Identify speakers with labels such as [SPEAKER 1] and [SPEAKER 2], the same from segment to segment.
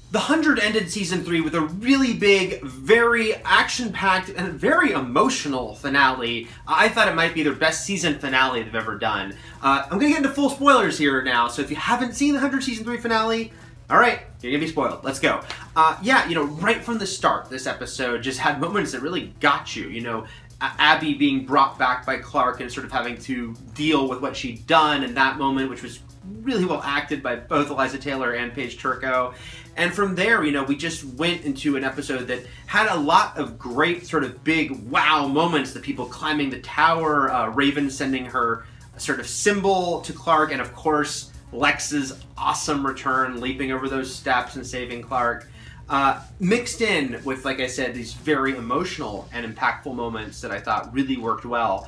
[SPEAKER 1] The 100 ended season 3 with a really big, very action-packed, and very emotional finale. I thought it might be their best season finale they've ever done. I'm gonna get into full spoilers here now, so if you haven't seen the 100 season 3 finale, alright, you're gonna be spoiled. Let's go. Yeah, you know, right from the start, this episode just had moments that really got you. You know, Abby being brought back by Clark and sort of having to deal with what she'd done in that moment, which was really well acted by both Eliza Taylor and Paige Turco. And from there, you know, we just went into an episode that had a lot of great sort of big wow moments. The people climbing the tower, Raven sending her sort of symbol to Clark, and of course, Lex's awesome return, leaping over those steps and saving Clark. Mixed in with, like I said, these very emotional and impactful moments that I thought really worked well.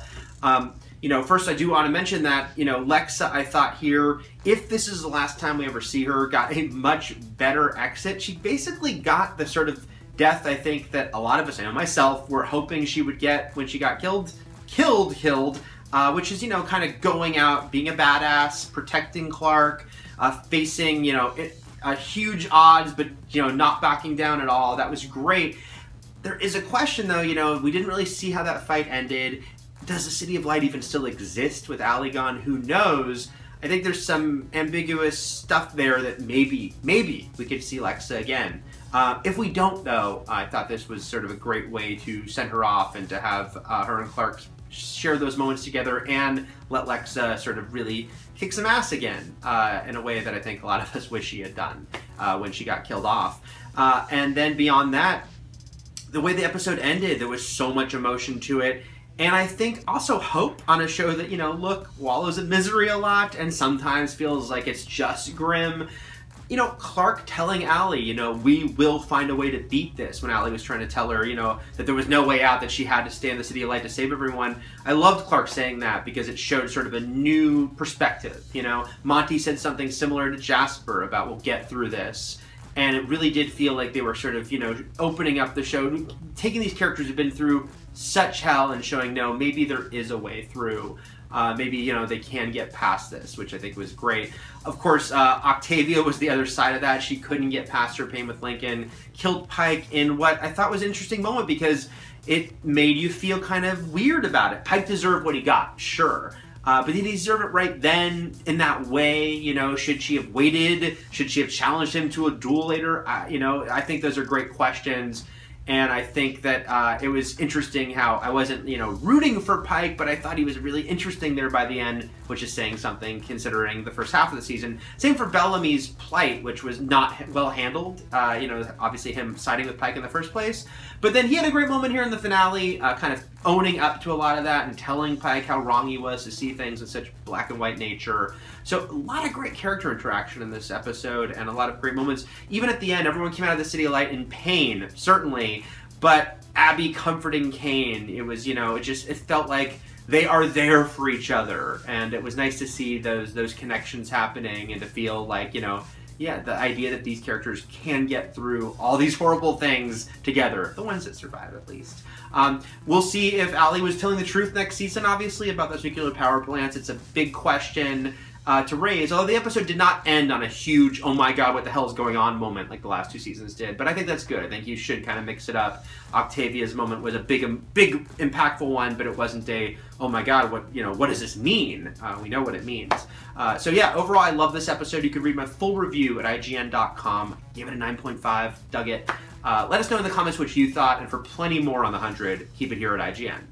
[SPEAKER 1] You know, first I do want to mention that, you know, Lexa, I thought here, if this is the last time we ever see her, got a much better exit. She basically got the sort of death, I think, that a lot of us, I know myself, were hoping she would get when she got killed, which is, you know, kind of going out, being a badass, protecting Clark, facing, you know, huge odds, but, you know, not backing down at all. That was great. There is a question, though, you know, we didn't really see how that fight ended. Does the City of Light even still exist with Allie gone? Who knows? I think there's some ambiguous stuff there that maybe we could see Lexa again. If we don't, though, I thought this was sort of a great way to send her off and to have her and Clark share those moments together and let Lexa sort of really kick some ass again in a way that I think a lot of us wish she had done when she got killed off. And then beyond that, the way the episode ended, there was so much emotion to it. And I think also hope on a show that, you know, look, wallows in misery a lot and sometimes feels like it's just grim. You know, Clark telling Allie, you know, we will find a way to beat this, when Allie was trying to tell her, you know, that there was no way out, that she had to stay in the City of Light to save everyone. I loved Clark saying that because it showed sort of a new perspective, you know. Monty said something similar to Jasper about, we'll get through this. And it really did feel like they were sort of, you know, opening up the show, taking these characters who've been through such hell and showing, no, maybe there is a way through. Maybe, you know, they can get past this, which I think was great. Of course, Octavia was the other side of that. She couldn't get past her pain with Lincoln. Killed Pike in what I thought was an interesting moment because it made you feel kind of weird about it. Pike deserved what he got, sure. But did he deserve it right then in that way? You know, should she have waited? Should she have challenged him to a duel later? You know, I think those are great questions. And I think that it was interesting how I wasn't, you know, rooting for Pike, but I thought he was really interesting there by the end, which is saying something considering the first half of the season. Same for Bellamy's plight, which was not well handled. You know, obviously him siding with Pike in the first place. But then he had a great moment here in the finale, kind of owning up to a lot of that and telling Pike how wrong he was to see things in such black and white nature. So a lot of great character interaction in this episode and a lot of great moments. Even at the end, everyone came out of the City of Light in pain, certainly, but Abby comforting Kane, it was, you know, it felt like they are there for each other. And it was nice to see those connections happening and to feel like, you know, yeah, the idea that these characters can get through all these horrible things together. The ones that survive, at least. We'll see if Allie was telling the truth next season, obviously, about those nuclear power plants. It's a big question to raise, although the episode did not end on a huge, oh my god, what the hell is going on moment like the last two seasons did. But I think that's good. I think you should kind of mix it up. Octavia's moment was a big, impactful one, but it wasn't a, oh my god, what does this mean? We know what it means. So yeah, overall, I love this episode. You can read my full review at IGN.com. Give it a 9.5. Dug it. Let us know in the comments what you thought, and for plenty more on the 100, keep it here at IGN.